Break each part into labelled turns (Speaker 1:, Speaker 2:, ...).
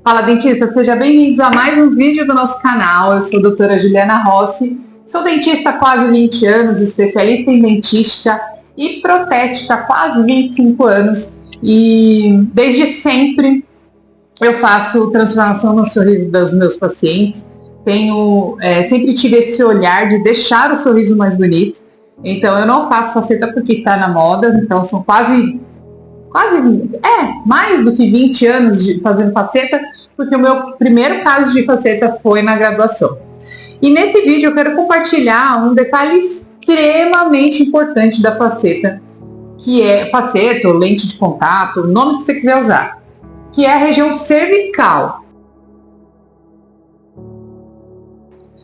Speaker 1: Fala, dentista, sejam bem-vindos a mais um vídeo do nosso canal. Eu sou a doutora Juliana Rossi, sou dentista há quase 20 anos, especialista em dentística e protética há quase 25 anos e desde sempre eu faço transformação no sorriso dos meus pacientes. Sempre tive esse olhar de deixar o sorriso mais bonito, então eu não faço faceta porque está na moda, então são mais do que 20 anos fazendo faceta, porque o meu primeiro caso de faceta foi na graduação. E nesse vídeo eu quero compartilhar um detalhe extremamente importante da faceta, que é faceta ou lente de contato, o nome que você quiser usar, que é a região cervical.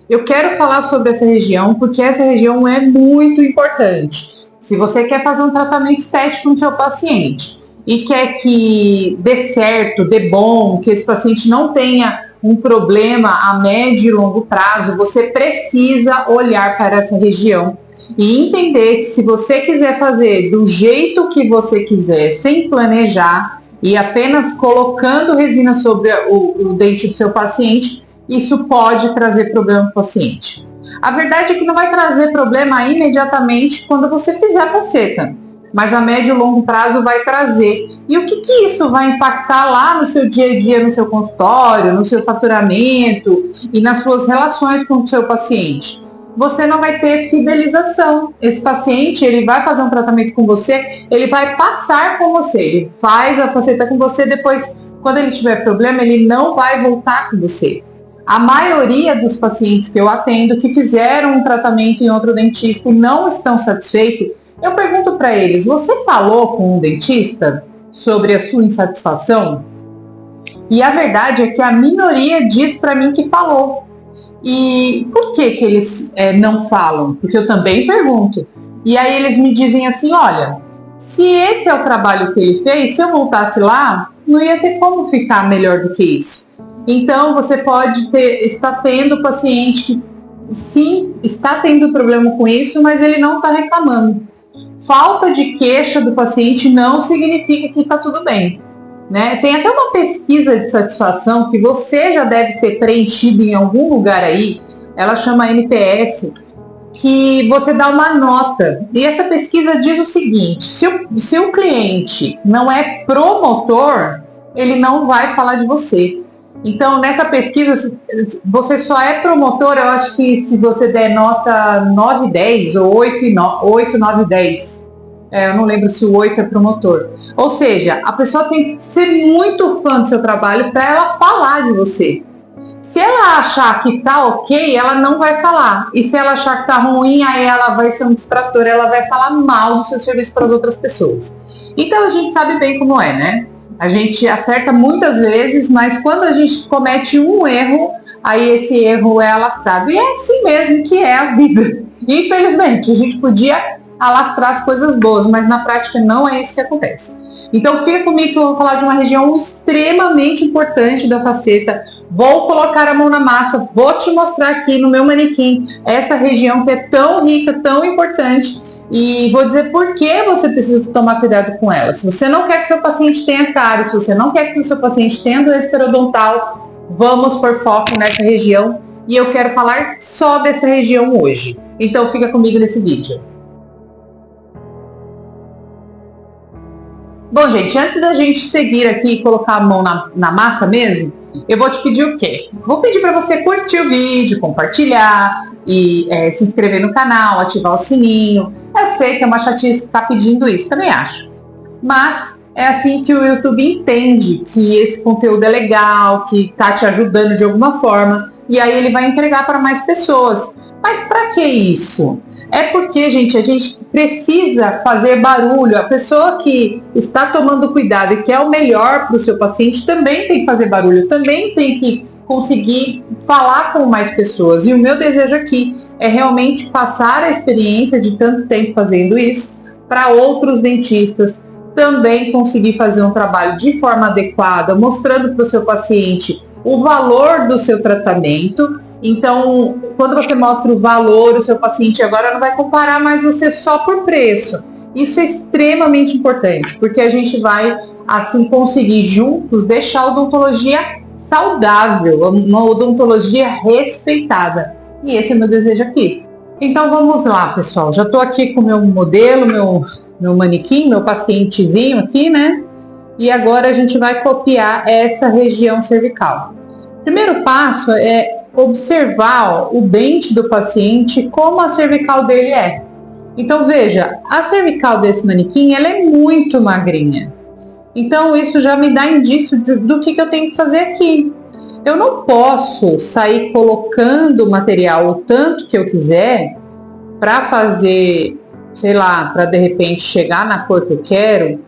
Speaker 1: Eu quero falar sobre essa região porque essa região é muito importante. Se você quer fazer um tratamento estético no seu paciente e quer que dê certo, dê bom, que esse paciente não tenha um problema a médio e longo prazo, você precisa olhar para essa região e entender que se você quiser fazer do jeito que você quiser, sem planejar e apenas colocando resina sobre o dente do seu paciente, isso pode trazer problema para o paciente. A verdade é que não vai trazer problema imediatamente quando você fizer a faceta, mas a médio e longo prazo vai trazer. E o que isso vai impactar lá no seu dia a dia, no seu consultório, no seu faturamento e nas suas relações com o seu paciente? Você não vai ter fidelização. Esse paciente, ele vai fazer um tratamento com você, ele vai passar com você, ele faz a faceta com você, depois, quando ele tiver problema, ele não vai voltar com você. A maioria dos pacientes que eu atendo que fizeram um tratamento em outro dentista e não estão satisfeitos, eu pergunto para eles: você falou com um dentista sobre a sua insatisfação? E a verdade é que a minoria diz para mim que falou. E por que eles não falam? Porque eu também pergunto. E aí eles me dizem assim: olha, se esse é o trabalho que ele fez, se eu voltasse lá, não ia ter como ficar melhor do que isso. Então, você pode estar tendo paciente que sim, está tendo problema com isso, mas ele não está reclamando. Falta de queixa do paciente não significa que está tudo bem, né? Tem até uma pesquisa de satisfação que você já deve ter preenchido em algum lugar aí, ela chama NPS, que você dá uma nota. E essa pesquisa diz o seguinte: se o cliente não é promotor, ele não vai falar de você. Então, nessa pesquisa, você só é promotor, eu acho que se você der nota 9 e 10, ou 8, 9 e 10. Eu não lembro se o 8 é promotor. Ou seja, a pessoa tem que ser muito fã do seu trabalho para ela falar de você. Se ela achar que tá ok, ela não vai falar. E se ela achar que tá ruim, aí ela vai ser um distrator, ela vai falar mal do seu serviço para as outras pessoas. Então, a gente sabe bem como é, né? A gente acerta muitas vezes, mas quando a gente comete um erro, aí esse erro é alastrado. E é assim mesmo que é a vida. Infelizmente, a gente podia alastrar as coisas boas, mas na prática não é isso que acontece. Então fica comigo que eu vou falar de uma região extremamente importante da faceta. Vou colocar a mão na massa, vou te mostrar aqui no meu manequim essa região que é tão rica, tão importante. E vou dizer por que você precisa tomar cuidado com ela. Se você não quer que seu paciente tenha cárie, se você não quer que o seu paciente tenha doença periodontal, vamos por foco nessa região. E eu quero falar só dessa região hoje. Então fica comigo nesse vídeo. Bom, gente, antes da gente seguir aqui e colocar a mão na massa mesmo, eu vou te pedir o quê? Vou pedir para você curtir o vídeo, compartilhar e se inscrever no canal, ativar o sininho. Eu sei que é uma chatice que está pedindo isso, também acho. Mas é assim que o YouTube entende que esse conteúdo é legal, que está te ajudando de alguma forma, e aí ele vai entregar para mais pessoas. Mas para que isso? É porque, gente, a gente precisa fazer barulho. A pessoa que está tomando cuidado e quer o melhor para o seu paciente também tem que fazer barulho, também tem que conseguir falar com mais pessoas. E o meu desejo aqui é realmente passar a experiência de tanto tempo fazendo isso para outros dentistas também conseguir fazer um trabalho de forma adequada, mostrando para o seu paciente o valor do seu tratamento. Então, quando você mostra o valor, o seu paciente agora não vai comparar mais você só por preço. Isso é extremamente importante, porque a gente vai, assim, conseguir juntos deixar a odontologia saudável, uma odontologia respeitada. E esse é o meu desejo aqui. Então vamos lá, pessoal. Já estou aqui com o meu modelo, meu manequim, meu pacientezinho aqui, né? E agora a gente vai copiar essa região cervical. Primeiro passo é observar o dente do paciente, como a cervical dele é. Então veja, a cervical desse manequim, ela é muito magrinha. Então isso já me dá indício do que eu tenho que fazer aqui. Eu não posso sair colocando material o tanto que eu quiser para fazer, sei lá, para de repente chegar na cor que eu quero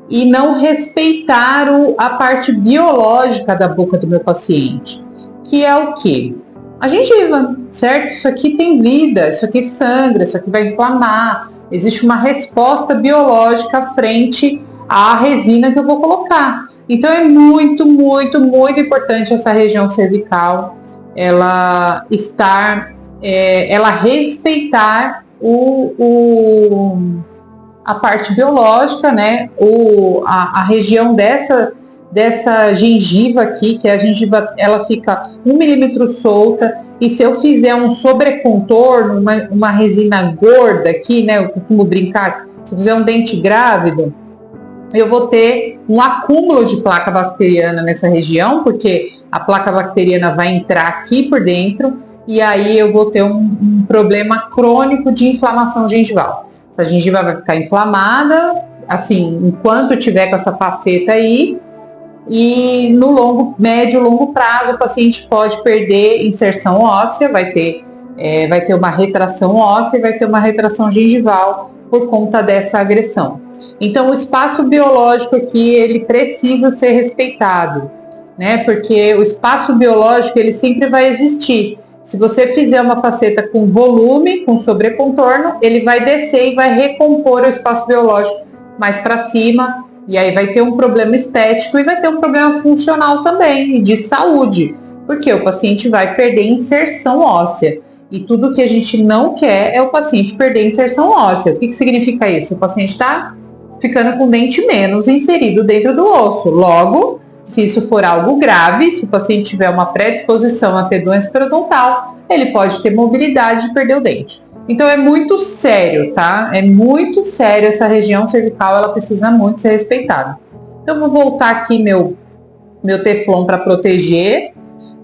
Speaker 1: e não respeitar a parte biológica da boca do meu paciente, que é o quê? A gengiva, certo? Isso aqui tem vida, isso aqui sangra, isso aqui vai inflamar. Existe uma resposta biológica frente à resina que eu vou colocar. Então é muito, muito, muito importante essa região cervical, ela ela respeitar a parte biológica, né? A região dessa gengiva aqui, que a gengiva ela fica 1 milímetro solta, e se eu fizer um sobrecontorno, uma resina gorda aqui, né? Eu costumo brincar, se eu fizer um dente grávido, eu vou ter um acúmulo de placa bacteriana nessa região, porque a placa bacteriana vai entrar aqui por dentro, e aí eu vou ter um problema crônico de inflamação gengival. Essa gengiva vai ficar inflamada, assim, enquanto eu tiver com essa faceta aí, e no médio e longo prazo o paciente pode perder inserção óssea, vai ter uma retração óssea e vai ter uma retração gengival por conta dessa agressão. Então o espaço biológico aqui, ele precisa ser respeitado, né? Porque o espaço biológico, ele sempre vai existir. Se você fizer uma faceta com volume, com sobrecontorno, ele vai descer e vai recompor o espaço biológico mais para cima, e aí vai ter um problema estético e vai ter um problema funcional também, e de saúde, porque o paciente vai perder inserção óssea. E tudo que a gente não quer é o paciente perder inserção óssea. O que significa isso? O paciente está ficando com dente menos inserido dentro do osso. Logo, se isso for algo grave, se o paciente tiver uma predisposição a ter doença periodontal, ele pode ter mobilidade de perder o dente. Então é muito sério, tá? É muito sério essa região cervical, ela precisa muito ser respeitada. Então eu vou voltar aqui meu Teflon para proteger,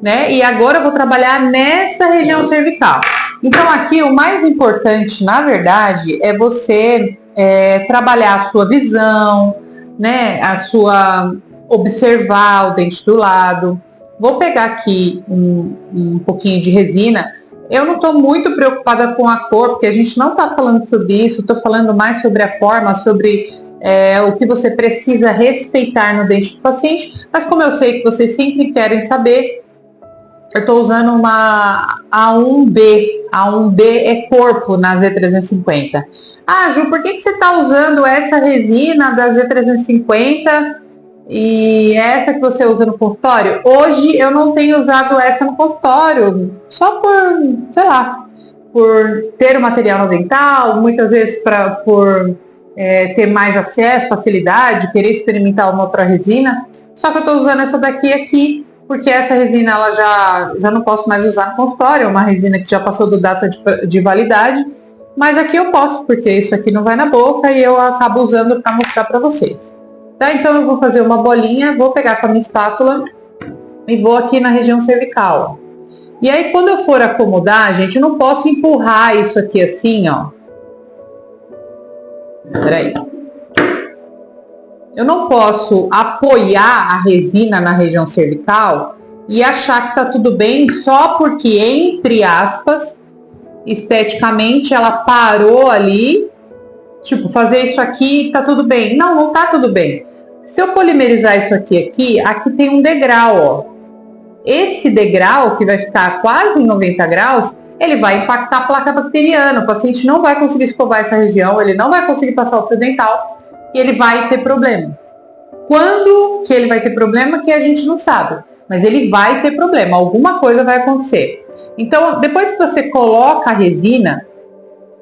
Speaker 1: né? E agora eu vou trabalhar nessa região cervical. Então aqui o mais importante, na verdade, é você trabalhar a sua visão, né? Observar o dente do lado. Vou pegar aqui um pouquinho de resina. Eu não estou muito preocupada com a cor, porque a gente não está falando sobre isso, estou falando mais sobre a forma, sobre o que você precisa respeitar no dente do paciente, mas como eu sei que vocês sempre querem saber, eu estou usando uma A1B. A1B é corpo na Z350. Ah, Ju, por que você está usando essa resina da Z350 e essa que você usa no consultório? Hoje eu não tenho usado essa no consultório, só por, sei lá, por ter o material no dental, muitas vezes por ter mais acesso, facilidade, querer experimentar uma outra resina. Só que eu estou usando essa daqui aqui, porque essa resina ela já não posso mais usar no consultório, é uma resina que já passou do data de validade, mas aqui eu posso, porque isso aqui não vai na boca e eu acabo usando para mostrar para vocês. Tá? Então eu vou fazer uma bolinha, vou pegar com a minha espátula e vou aqui na região cervical. E aí quando eu for acomodar, gente, eu não posso empurrar isso aqui assim, ó. Peraí. Eu não posso apoiar a resina na região cervical e achar que tá tudo bem só porque, entre aspas, esteticamente ela parou ali, tipo, fazer isso aqui tá tudo bem. Não, não tá tudo bem. Se eu polimerizar isso aqui tem um degrau, ó. Esse degrau, que vai ficar quase em 90 graus, ele vai impactar a placa bacteriana. O paciente não vai conseguir escovar essa região, ele não vai conseguir passar o fio dental e ele vai ter problema. Quando que ele vai ter problema, que a gente não sabe, mas ele vai ter problema, alguma coisa vai acontecer. Então, depois que você coloca a resina,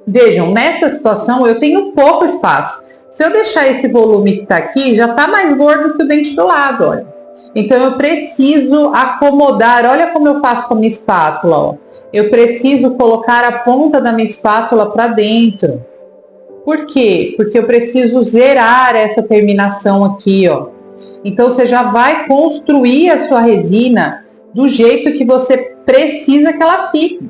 Speaker 1: vejam, nessa situação eu tenho pouco espaço. Se eu deixar esse volume que está aqui, já está mais gordo que o dente do lado, olha. Então eu preciso acomodar, olha como eu faço com a minha espátula, ó. Eu preciso colocar a ponta da minha espátula para dentro. Por quê? Porque eu preciso zerar essa terminação aqui, ó. Então você já vai construir a sua resina do jeito que você precisa que ela fique.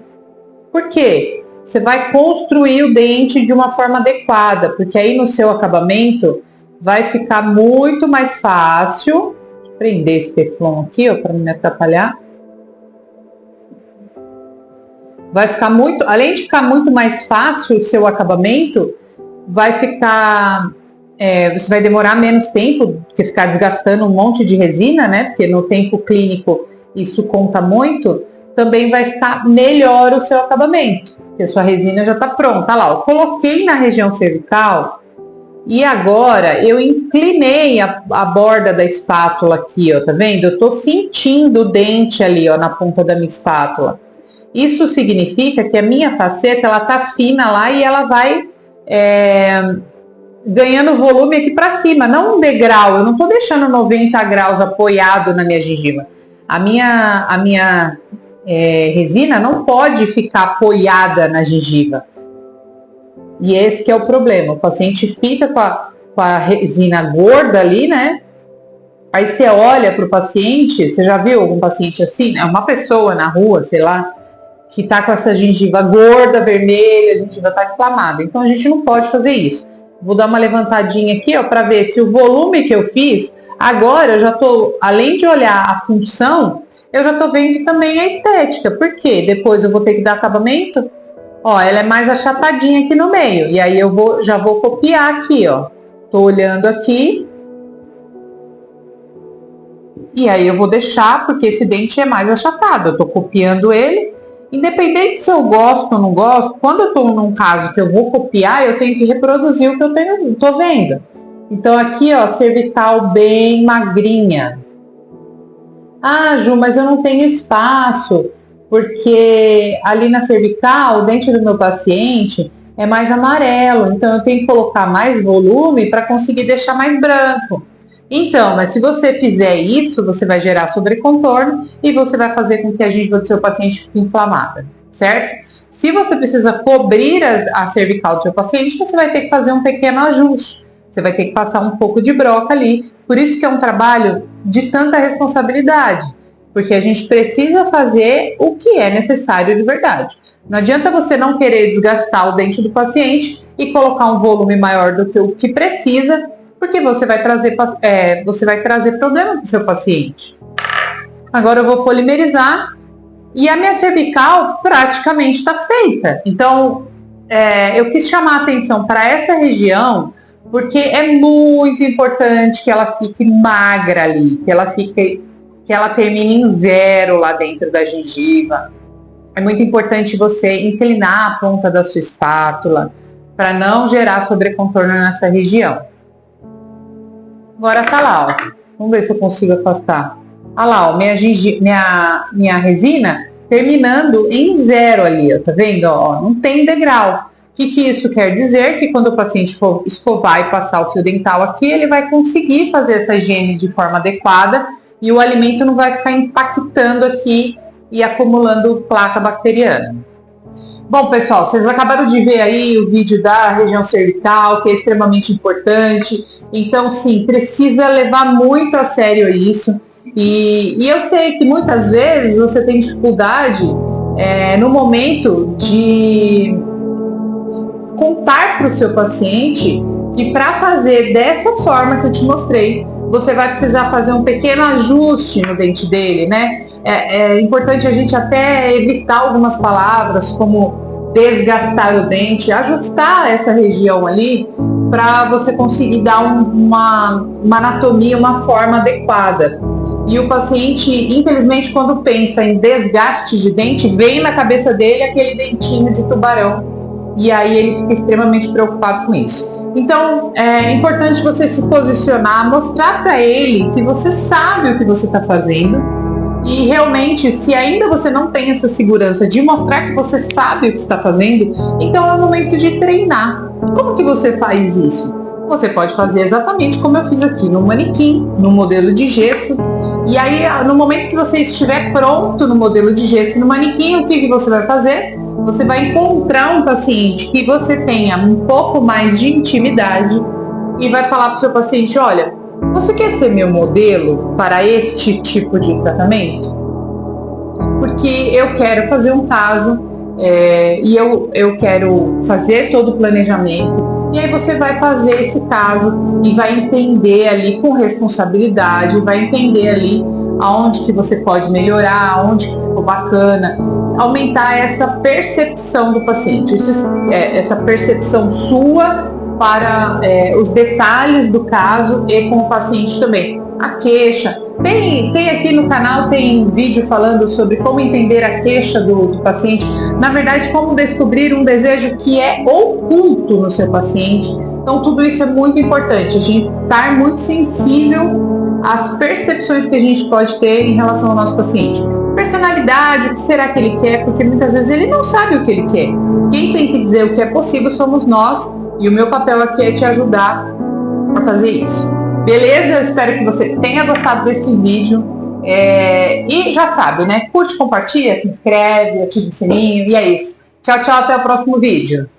Speaker 1: Por quê? Você vai construir o dente de uma forma adequada, porque aí no seu acabamento vai ficar muito mais fácil. Vou prender esse teflon aqui, ó, para não me atrapalhar. Vai ficar muito, além de ficar muito mais fácil o seu acabamento, vai ficar, você vai demorar menos tempo, porque ficar desgastando um monte de resina, né? Porque no tempo clínico isso conta muito. Também vai ficar melhor o seu acabamento, porque a sua resina já está pronta. Olha lá, eu coloquei na região cervical e agora eu inclinei a borda da espátula aqui, ó, tá vendo? Eu tô sentindo o dente ali, ó, na ponta da minha espátula. Isso significa que a minha faceta, ela tá fina lá e ela vai ganhando volume aqui para cima, não um degrau. Eu não tô deixando 90 graus apoiado na minha gengiva. A minha resina não pode ficar apoiada na gengiva. E esse que é o problema. O paciente fica com a resina gorda ali, né? Aí você olha para o paciente, você já viu algum paciente assim? É uma pessoa na rua, sei lá, que tá com essa gengiva gorda, vermelha, a gengiva tá inflamada. Então a gente não pode fazer isso. Vou dar uma levantadinha aqui, ó, para ver se o volume que eu fiz, agora eu já tô, além de olhar a função, eu já tô vendo também a estética. Por quê? Depois eu vou ter que dar acabamento. Ó, ela é mais achatadinha aqui no meio. E aí eu já vou copiar aqui, ó. Tô olhando aqui. E aí eu vou deixar, porque esse dente é mais achatado. Eu tô copiando ele. Independente se eu gosto ou não gosto, quando eu tô num caso que eu vou copiar, eu tenho que reproduzir o que eu tô vendo. Então aqui, ó, cervical bem magrinha. Ah, Ju, mas eu não tenho espaço, porque ali na cervical, o dente do meu paciente é mais amarelo, então eu tenho que colocar mais volume para conseguir deixar mais branco. Então, mas se você fizer isso, você vai gerar sobrecontorno e você vai fazer com que a gengiva do seu paciente fique inflamada, certo? Se você precisa cobrir a cervical do seu paciente, você vai ter que fazer um pequeno ajuste. Você vai ter que passar um pouco de broca ali. Por isso que é um trabalho de tanta responsabilidade, porque a gente precisa fazer o que é necessário de verdade. Não adianta você não querer desgastar o dente do paciente e colocar um volume maior do que o que precisa, porque você vai trazer problema para o seu paciente. Agora eu vou polimerizar e a minha cervical praticamente está feita. Então, eu quis chamar a atenção para essa região, porque é muito importante que ela fique magra ali, que ela termine em zero lá dentro da gengiva. É muito importante você inclinar a ponta da sua espátula para não gerar sobrecontorno nessa região. Agora tá lá, ó. Vamos ver se eu consigo afastar. Olha lá, ó, minha resina terminando em zero ali, ó, tá vendo? Ó, não tem degrau. O que isso quer dizer? Que quando o paciente for escovar e passar o fio dental aqui, ele vai conseguir fazer essa higiene de forma adequada e o alimento não vai ficar impactando aqui e acumulando placa bacteriana. Bom, pessoal, vocês acabaram de ver aí o vídeo da região cervical, que é extremamente importante. Então, sim, precisa levar muito a sério isso. E eu sei que muitas vezes você tem dificuldade no momento de contar para o seu paciente que para fazer dessa forma que eu te mostrei, você vai precisar fazer um pequeno ajuste no dente dele, né? É importante a gente até evitar algumas palavras como desgastar o dente, ajustar essa região ali para você conseguir dar uma anatomia, uma forma adequada. E o paciente, infelizmente, quando pensa em desgaste de dente, vem na cabeça dele aquele dentinho de tubarão. E aí ele fica extremamente preocupado com isso. Então, é importante você se posicionar, mostrar para ele que você sabe o que você está fazendo. E realmente, se ainda você não tem essa segurança de mostrar que você sabe o que está fazendo, então é o momento de treinar. Como que você faz isso? Você pode fazer exatamente como eu fiz aqui no manequim, no modelo de gesso. E aí, no momento que você estiver pronto no modelo de gesso e no manequim, o que você vai fazer? Você vai encontrar um paciente que você tenha um pouco mais de intimidade e vai falar para o seu paciente, olha, você quer ser meu modelo para este tipo de tratamento? Porque eu quero fazer um caso e eu quero fazer todo o planejamento. E aí você vai fazer esse caso e vai entender ali com responsabilidade, vai entender ali aonde que você pode melhorar, aonde que ficou bacana, aumentar essa percepção do paciente, essa percepção sua para os detalhes do caso e com o paciente também. A queixa. Tem aqui no canal, tem vídeo falando sobre como entender a queixa do paciente. Na verdade, como descobrir um desejo que é oculto no seu paciente. Então, tudo isso é muito importante. A gente estar muito sensível às percepções que a gente pode ter em relação ao nosso paciente. Personalidade, o que será que ele quer? Porque muitas vezes ele não sabe o que ele quer. Quem tem que dizer o que é possível somos nós. E o meu papel aqui é te ajudar a fazer isso. Beleza? Eu espero que você tenha gostado desse vídeo. E já sabe, né? Curte, compartilha, se inscreve, ativa o sininho. E é isso. Tchau, tchau. Até o próximo vídeo.